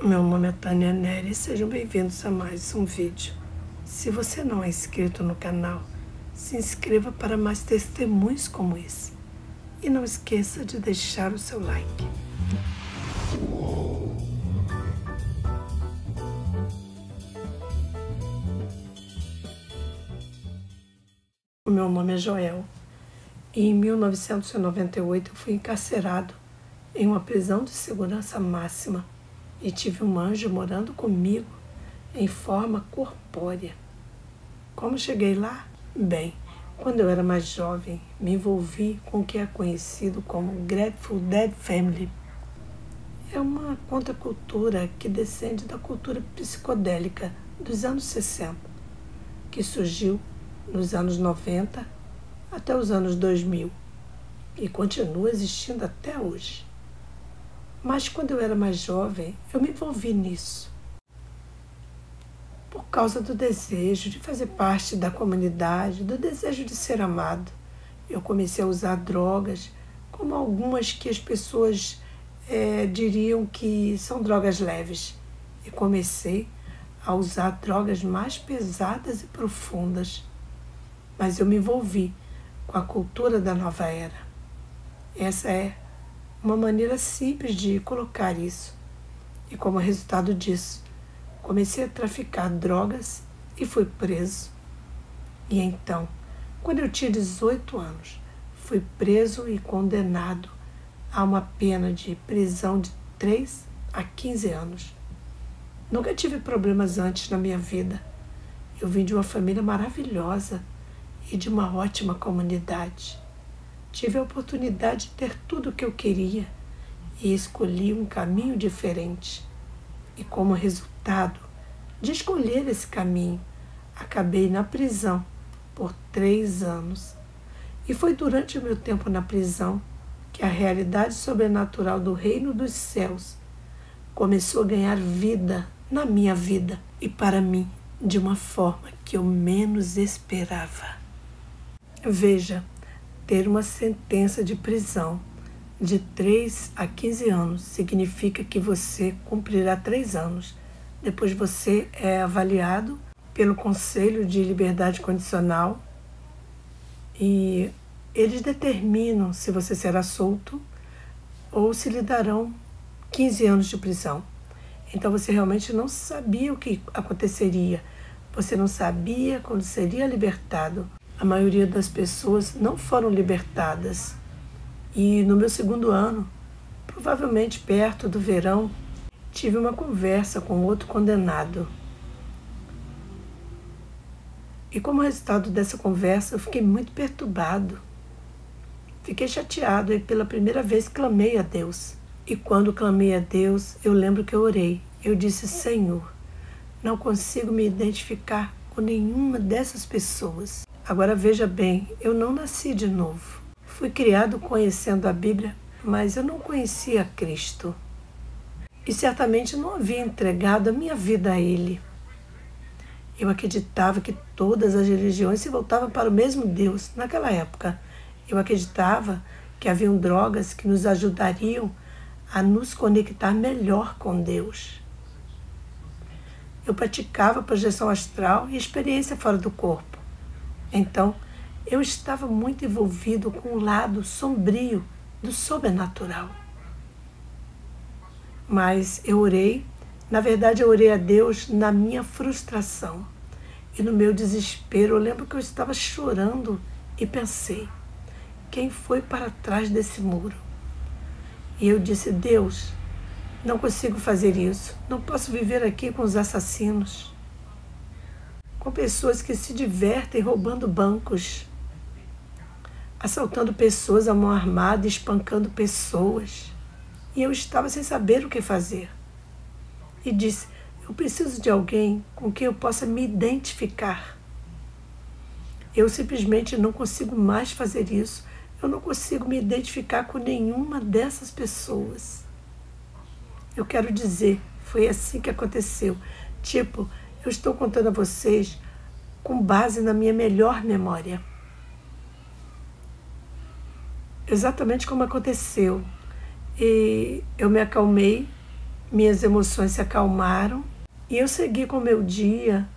Meu nome é Tânia Nery e sejam bem-vindos a mais um vídeo. Se você não é inscrito no canal, se inscreva para mais testemunhos como esse. E não esqueça de deixar o seu like. O meu nome é Joel e em 1998 eu fui encarcerado em uma prisão de segurança máxima e tive um anjo morando comigo em forma corpórea. Como cheguei lá? Bem, quando eu era mais jovem, me envolvi com o que é conhecido como Grateful Dead Family. É uma contracultura que descende da cultura psicodélica dos anos 60, que surgiu nos anos 90 até os anos 2000 e continua existindo até hoje. Mas quando eu era mais jovem, eu me envolvi nisso. Por causa do desejo de fazer parte da comunidade, do desejo de ser amado. Eu comecei a usar drogas, como algumas que as pessoas diriam que são drogas leves. E comecei a usar drogas mais pesadas e profundas. Mas eu me envolvi com a cultura da nova era. Essa é uma maneira simples de colocar isso. E como resultado disso, comecei a traficar drogas e fui preso. E então, quando eu tinha 18 anos, fui preso e condenado a uma pena de prisão de 3 a 15 anos. Nunca tive problemas antes na minha vida. Eu vim de uma família maravilhosa e de uma ótima comunidade. Tive a oportunidade de ter tudo o que eu queria e escolhi um caminho diferente. E como resultado de escolher esse caminho, acabei na prisão por 3 anos. E foi durante o meu tempo na prisão que a realidade sobrenatural do reino dos céus começou a ganhar vida na minha vida e para mim de uma forma que eu menos esperava. Veja, ter uma sentença de prisão de 3 a 15 anos significa que você cumprirá 3 anos. Depois você é avaliado pelo Conselho de Liberdade Condicional e eles determinam se você será solto ou se lhe darão 15 anos de prisão. Então você realmente não sabia o que aconteceria. Você não sabia quando seria libertado. A maioria das pessoas não foram libertadas. E no meu 2º ano, provavelmente perto do verão, tive uma conversa com outro condenado. E como resultado dessa conversa, eu fiquei muito perturbado. Fiquei chateado e pela primeira vez clamei a Deus. E quando clamei a Deus, eu lembro que eu orei. Eu disse: Senhor, não consigo me identificar com nenhuma dessas pessoas. Agora veja bem, eu não nasci de novo. Fui criado conhecendo a Bíblia, mas eu não conhecia Cristo. E certamente não havia entregado a minha vida a Ele. Eu acreditava que todas as religiões se voltavam para o mesmo Deus. Naquela época, eu acreditava que haviam drogas que nos ajudariam a nos conectar melhor com Deus. Eu praticava projeção astral e experiência fora do corpo. Então, eu estava muito envolvido com o lado sombrio do sobrenatural. Mas eu orei, na verdade eu orei a Deus na minha frustração. E no meu desespero, eu lembro que eu estava chorando e pensei: quem foi para trás desse muro? E eu disse: Deus, não consigo fazer isso. Não posso viver aqui com os assassinos, com pessoas que se divertem roubando bancos, assaltando pessoas à mão armada, espancando pessoas. E eu estava sem saber o que fazer. E disse: eu preciso de alguém com quem eu possa me identificar. Eu simplesmente não consigo mais fazer isso. Eu não consigo me identificar com nenhuma dessas pessoas. Eu quero dizer, foi assim que aconteceu. Tipo, eu estou contando a vocês com base na minha melhor memória. Exatamente como aconteceu. E eu me acalmei minhas emoções se acalmaram e eu segui com o meu dia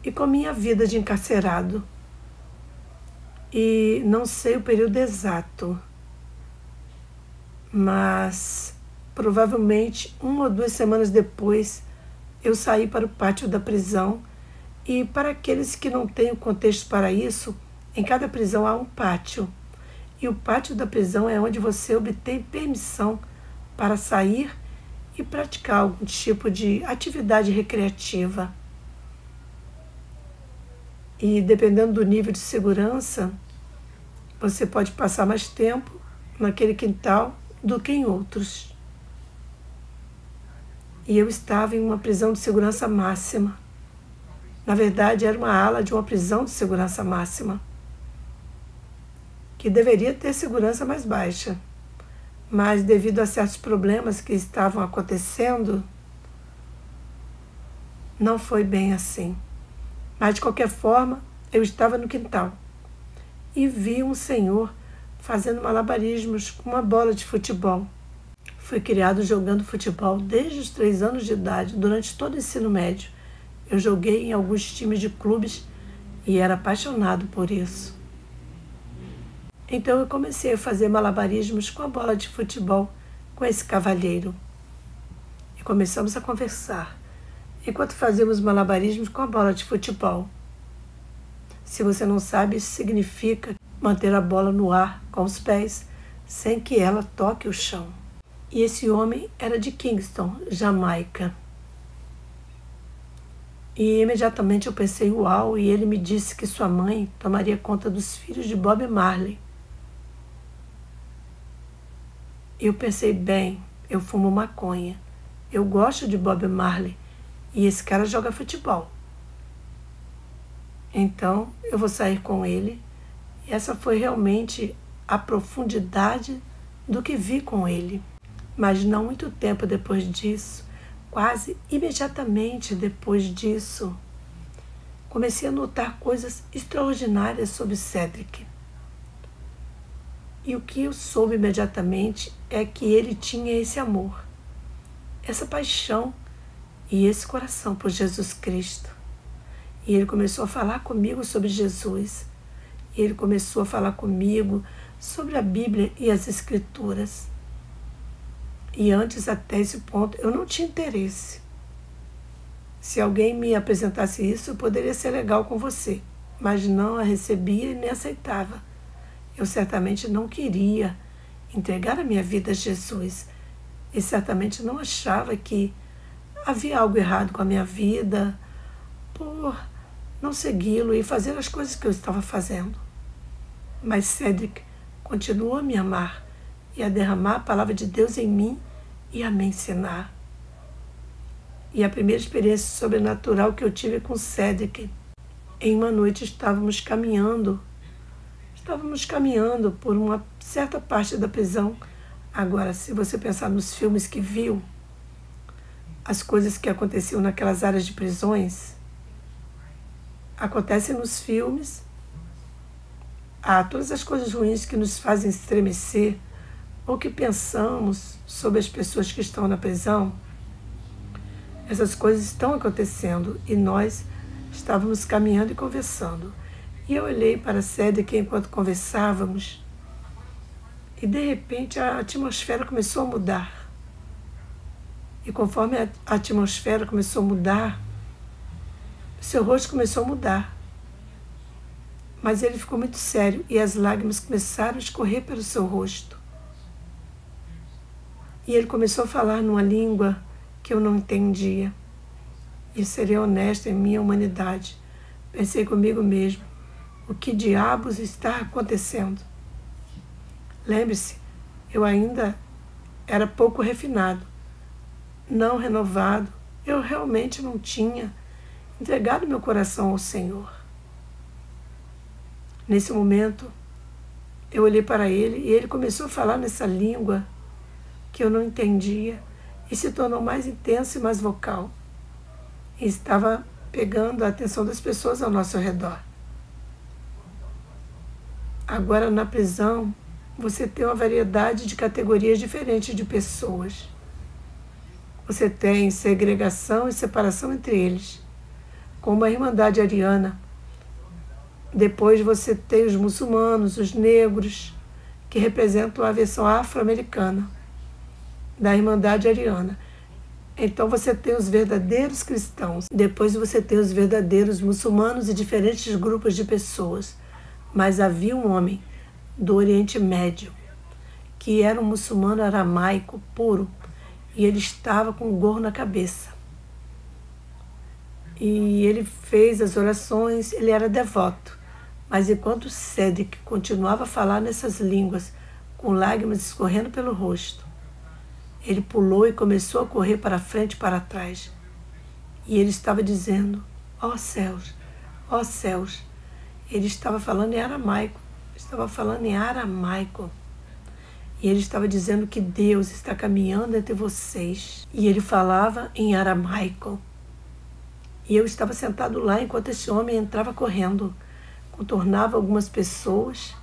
e com minha vida de encarcerado. E não sei o período exato, mas provavelmente 1 ou 2 semanas depois eu saí para o pátio da prisão. E para aqueles que não têm o contexto para isso, em cada prisão há um pátio. E o pátio da prisão é onde você obtém permissão para sair e praticar algum tipo de atividade recreativa. E dependendo do nível de segurança, você pode passar mais tempo naquele quintal do que em outros. E eu estava em uma prisão de segurança máxima. Na verdade, era uma ala de uma prisão de segurança máxima, que deveria ter segurança mais baixa. Mas devido a certos problemas que estavam acontecendo, não foi bem assim. Mas, de qualquer forma, eu estava no quintal e vi um senhor fazendo malabarismos com uma bola de futebol. Fui criado jogando futebol desde os 3 anos de idade, durante todo o ensino médio. Eu joguei em alguns times de clubes e era apaixonado por isso. Então eu comecei a fazer malabarismos com a bola de futebol com esse cavalheiro. E começamos a conversar enquanto fazíamos malabarismos com a bola de futebol. Se você não sabe, isso significa manter a bola no ar com os pés sem que ela toque o chão. E esse homem era de Kingston, Jamaica. E imediatamente eu pensei, uau, e ele me disse que sua mãe tomaria conta dos filhos de Bob Marley. Eu pensei, bem, eu fumo maconha, eu gosto de Bob Marley e esse cara joga futebol. Então eu vou sair com ele. E essa foi realmente a profundidade do que vi com ele. Mas não muito tempo depois disso, quase imediatamente depois disso, comecei a notar coisas extraordinárias sobre Cedric. E o que eu soube imediatamente é que ele tinha esse amor, essa paixão e esse coração por Jesus Cristo. E ele começou a falar comigo sobre Jesus. E ele começou a falar comigo sobre a Bíblia e as Escrituras. E antes, até esse ponto, eu não tinha interesse. Se alguém me apresentasse isso, poderia ser legal com você, mas não a recebia e nem aceitava. Eu certamente não queria entregar a minha vida a Jesus e certamente não achava que havia algo errado com a minha vida por não segui-lo e fazer as coisas que eu estava fazendo. Mas Cedric continuou a me amar e a derramar a palavra de Deus em mim e a me ensinar. E a primeira experiência sobrenatural que eu tive com Cedric, em uma noite estávamos caminhando por uma certa parte da prisão. Agora, se você pensar nos filmes que viu, as coisas que aconteciam naquelas áreas de prisões, acontecem nos filmes. Todas as coisas ruins que nos fazem estremecer ou que pensamos sobre as pessoas que estão na prisão, essas coisas estão acontecendo e nós estávamos caminhando e conversando. E eu olhei para Cedric enquanto conversávamos e de repente a atmosfera começou a mudar. E conforme a atmosfera começou a mudar, seu rosto começou a mudar. Mas ele ficou muito sério e as lágrimas começaram a escorrer pelo seu rosto. E ele começou a falar numa língua que eu não entendia. E serei honesta em minha humanidade. Pensei comigo mesmo, o que diabos está acontecendo? Lembre-se, eu ainda era pouco refinado, não renovado. Eu realmente não tinha entregado meu coração ao Senhor. Nesse momento, eu olhei para ele e ele começou a falar nessa língua que eu não entendia e se tornou mais intenso e mais vocal. E estava pegando a atenção das pessoas ao nosso redor. Agora, na prisão, você tem uma variedade de categorias diferentes de pessoas. você tem segregação e separação entre eles, como a Irmandade Ariana. Depois você tem os muçulmanos, os negros, que representam a versão afro-americana da Irmandade Ariana. Então você tem os verdadeiros cristãos. Depois você tem os verdadeiros muçulmanos e diferentes grupos de pessoas. Mas havia um homem do Oriente Médio que era um muçulmano aramaico puro e ele estava com um gorro na cabeça. E ele fez as orações, ele era devoto. Mas enquanto Cédric continuava a falar nessas línguas, com lágrimas escorrendo pelo rosto, ele pulou e começou a correr para frente e para trás. E ele estava dizendo, ó céus, ó céus. Ele estava falando em aramaico, E ele estava dizendo que Deus está caminhando entre vocês. E ele falava em aramaico. E eu estava sentado lá enquanto esse homem entrava correndo, contornava algumas pessoas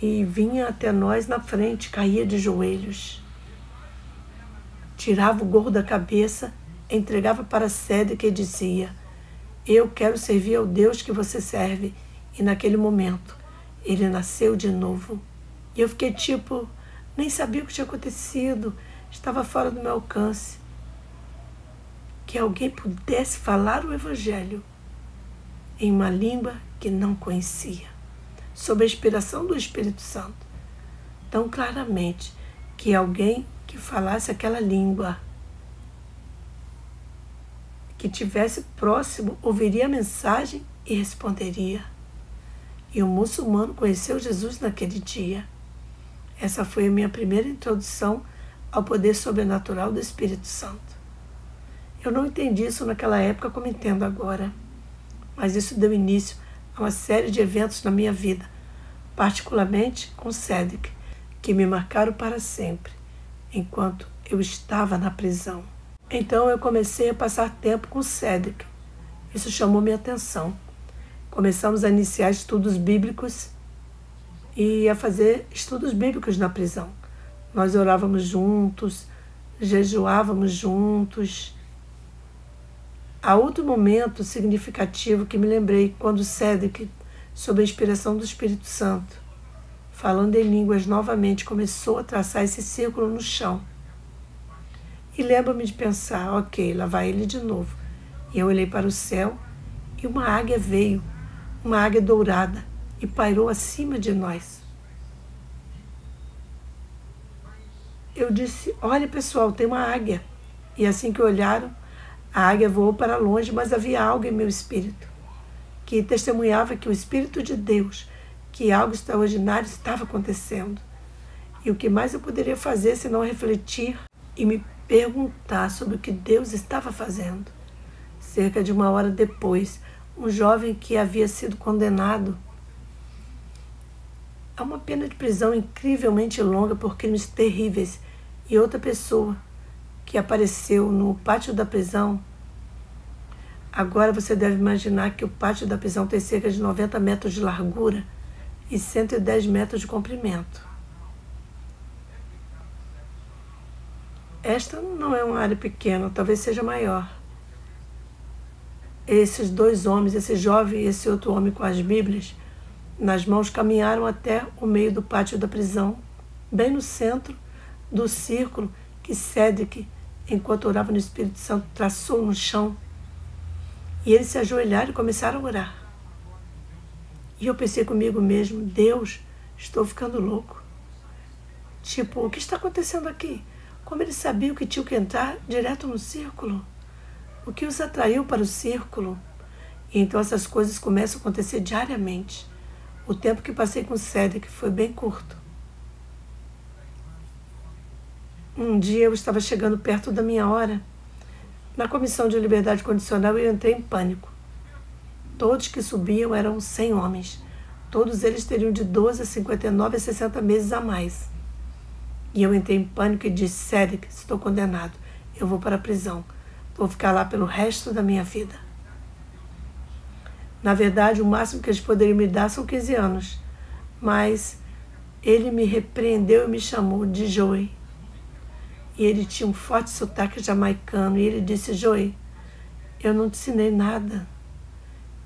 e vinha até nós na frente, caía de joelhos. Tirava o gorro da cabeça, entregava para Cédric e dizia, eu quero servir ao Deus que você serve. E naquele momento, ele nasceu de novo. E eu fiquei nem sabia o que tinha acontecido, estava fora do meu alcance. Que alguém pudesse falar o Evangelho em uma língua que não conhecia, sob a inspiração do Espírito Santo, tão claramente, que alguém que falasse aquela língua, que tivesse próximo, ouviria a mensagem e responderia. E o muçulmano conheceu Jesus naquele dia. Essa foi a minha primeira introdução ao poder sobrenatural do Espírito Santo. Eu não entendi isso naquela época como entendo agora, mas isso deu início a uma série de eventos na minha vida, particularmente com Cédric, que me marcaram para sempre, enquanto eu estava na prisão. Então eu comecei a passar tempo com Cédric. Isso chamou minha atenção. Começamos a iniciar estudos bíblicos e a fazer estudos bíblicos na prisão. Nós orávamos juntos, jejuávamos juntos. Há outro momento significativo que me lembrei quando Cédric, sob a inspiração do Espírito Santo, falando em línguas novamente, começou a traçar esse círculo no chão. E lembro-me de pensar, ok, lá vai ele de novo. E eu olhei para o céu e uma águia veio, uma águia dourada, e pairou acima de nós. Eu disse, olha pessoal, tem uma águia. E assim que olharam, a águia voou para longe, mas havia algo em meu espírito, que testemunhava que o Espírito de Deus, que algo extraordinário estava acontecendo. E o que mais eu poderia fazer se não refletir e me perguntar sobre o que Deus estava fazendo? Cerca de 1 hora depois, um jovem que havia sido condenado a uma pena de prisão incrivelmente longa por crimes terríveis, e outra pessoa que apareceu no pátio da prisão. Agora você deve imaginar que o pátio da prisão tem cerca de 90 metros de largura e 110 metros de comprimento. Esta não é uma área pequena, talvez seja maior. Esses dois homens, esse jovem e esse outro homem com as Bíblias nas mãos, caminharam até o meio do pátio da prisão, bem no centro do círculo que Cédric, enquanto orava no Espírito Santo, traçou no chão. E eles se ajoelharam e começaram a orar. E eu pensei comigo mesmo, Deus, estou ficando louco. O que está acontecendo aqui? Como eles sabiam que tinham que entrar direto no círculo? O que os atraiu para o círculo? E então essas coisas começam a acontecer diariamente. O tempo que passei com Cédric foi bem curto. Um dia eu estava chegando perto da minha hora. Na comissão de liberdade condicional eu entrei em pânico. Todos que subiam eram 100 homens. Todos eles teriam de 12 a 59 a 60 meses a mais. E eu entrei em pânico e disse, Cédric, estou condenado. Eu vou para a prisão. Vou ficar lá pelo resto da minha vida. Na verdade, o máximo que eles poderiam me dar são 15 anos. Mas ele me repreendeu e me chamou de Joey. e ele tinha um forte sotaque jamaicano, e ele disse: Joey, eu não te ensinei nada,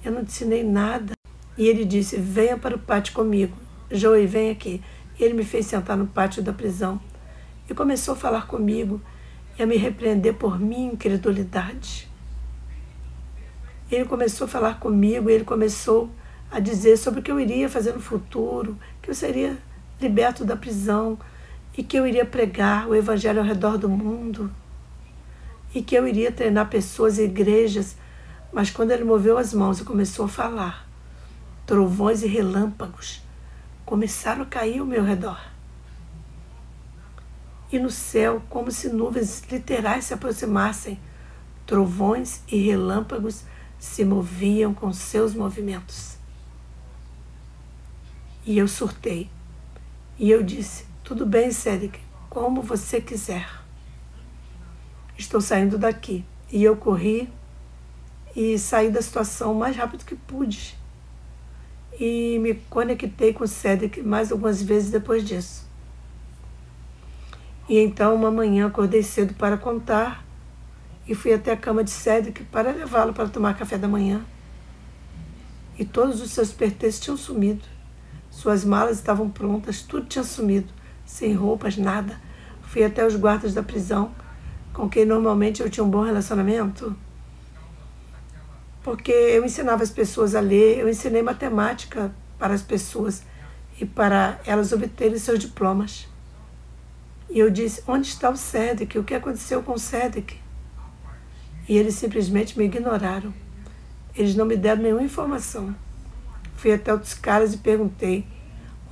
eu não te ensinei nada. E ele disse: venha para o pátio comigo, Joey, vem aqui. E ele me fez sentar no pátio da prisão e começou a falar comigo e a me repreender por minha incredulidade. Ele começou a falar comigo, ele começou a dizer sobre o que eu iria fazer no futuro, que eu seria liberto da prisão e que eu iria pregar o evangelho ao redor do mundo e que eu iria treinar pessoas e igrejas. Mas quando ele moveu as mãos e começou a falar, trovões e relâmpagos começaram a cair ao meu redor. E no céu, como se nuvens literais se aproximassem, trovões e relâmpagos se moviam com seus movimentos. E eu surtei. E eu disse: tudo bem, Cédric, como você quiser. Estou saindo daqui. E eu corri e saí da situação o mais rápido que pude. E me conectei com o Cédric mais algumas vezes depois disso. E então, uma manhã, acordei cedo para contar e fui até a cama de Cédric para levá-lo para tomar café da manhã. E todos os seus pertences tinham sumido. Suas malas estavam prontas, tudo tinha sumido, sem roupas, nada. Fui até os guardas da prisão, com quem normalmente eu tinha um bom relacionamento, porque eu ensinava as pessoas a ler, eu ensinei matemática para as pessoas e para elas obterem seus diplomas. E eu disse: onde está o Cédric? O que aconteceu com o Cédric? E eles simplesmente me ignoraram. Eles não me deram nenhuma informação. Fui até outros caras e perguntei: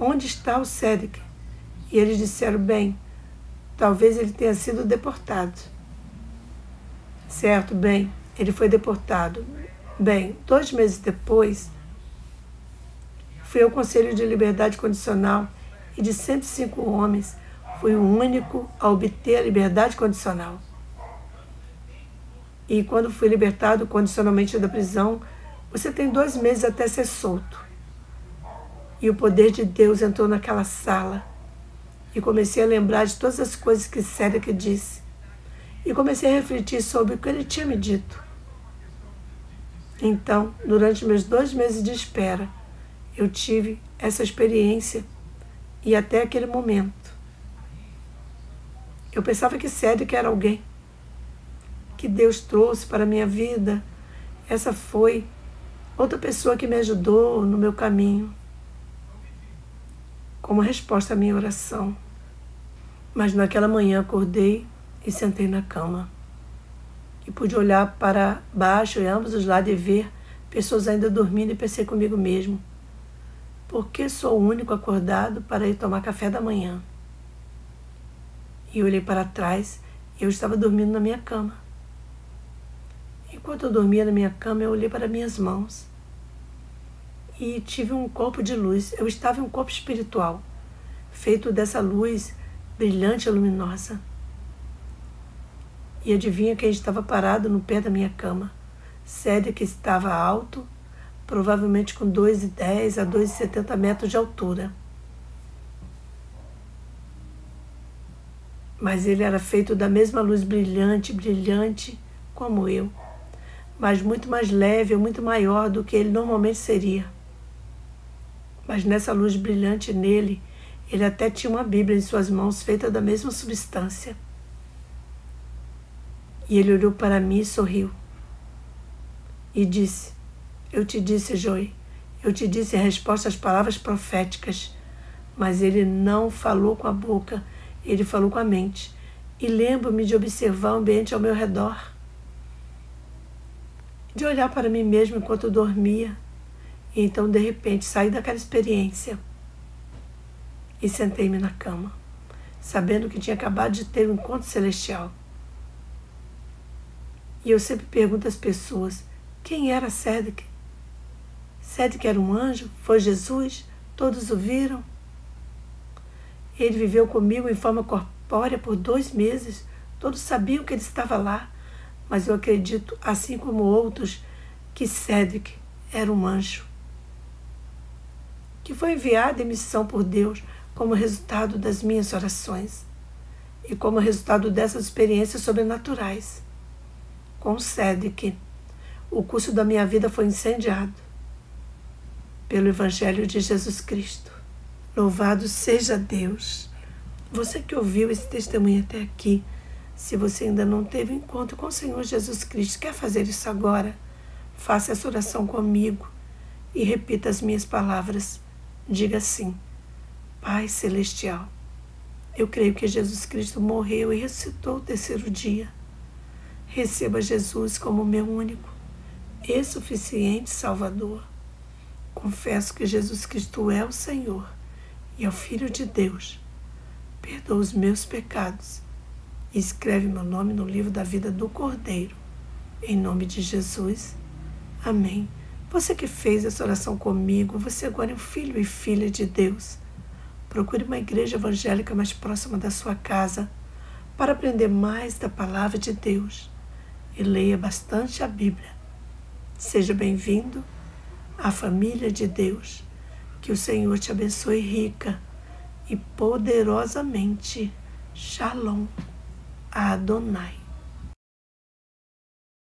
onde está o Cédric? E eles disseram: bem, talvez ele tenha sido deportado. Certo, bem, ele foi deportado. Bem, 2 meses depois, fui ao Conselho de Liberdade Condicional e de 105 homens, fui o único a obter a liberdade condicional. E quando fui libertado condicionalmente da prisão, você tem 2 meses até ser solto. E o poder de Deus entrou naquela sala. E comecei a lembrar de todas as coisas que Cédric disse. E comecei a refletir sobre o que ele tinha me dito. Então, durante meus 2 meses de espera, eu tive essa experiência. E até aquele momento, eu pensava que Cédric era alguém que Deus trouxe para a minha vida. Essa foi outra pessoa que me ajudou no meu caminho, como resposta à minha oração. Mas naquela manhã acordei e sentei na cama. E pude olhar para baixo e ambos os lados e ver pessoas ainda dormindo, e pensei comigo mesmo: por que sou o único acordado para ir tomar café da manhã? E olhei para trás e eu estava dormindo na minha cama. Enquanto eu dormia na minha cama, eu olhei para minhas mãos e tive um corpo de luz. Eu estava em um corpo espiritual, feito dessa luz brilhante e luminosa. E adivinha quem estava parado no pé da minha cama? Cédric estava alto, provavelmente com 2,10 a 2,70 metros de altura. Mas ele era feito da mesma luz brilhante, brilhante como eu, mas muito mais leve, muito maior do que ele normalmente seria. Mas nessa luz brilhante nele, ele até tinha uma Bíblia em suas mãos, feita da mesma substância. E ele olhou para mim e sorriu. E disse: eu te disse, Joey, eu te disse em resposta às palavras proféticas. Mas ele não falou com a boca, ele falou com a mente. E lembro-me de observar o ambiente ao meu redor, de olhar para mim mesmo enquanto eu dormia. E então, de repente, saí daquela experiência e sentei-me na cama, sabendo que tinha acabado de ter um encontro celestial. E eu sempre pergunto às pessoas: quem era Cédric? Cédric era um anjo? Foi Jesus? Todos o viram? Ele viveu comigo em forma corpórea por 2 meses. Todos sabiam que ele estava lá. Mas eu acredito, assim como outros, que Cédric era um anjo, que foi enviado em missão por Deus como resultado das minhas orações. e como resultado dessas experiências sobrenaturais. Com Cedric, o curso da minha vida foi incendiado pelo Evangelho de Jesus Cristo. Louvado seja Deus! Você que ouviu esse testemunho até aqui, se você ainda não teve encontro com o Senhor Jesus Cristo, quer fazer isso agora? Faça essa oração comigo e repita as minhas palavras. Diga assim: Pai Celestial, eu creio que Jesus Cristo morreu e ressuscitou o terceiro dia. Receba Jesus como meu único e suficiente Salvador. Confesso que Jesus Cristo é o Senhor e é o Filho de Deus. Perdoa os meus pecados e escreve meu nome no livro da vida do Cordeiro. Em nome de Jesus. Amém. Você que fez essa oração comigo, você agora é um filho e filha de Deus. Procure uma igreja evangélica mais próxima da sua casa para aprender mais da palavra de Deus e leia bastante a Bíblia. Seja bem-vindo à família de Deus. Que o Senhor te abençoe rica e poderosamente. Shalom Adonai.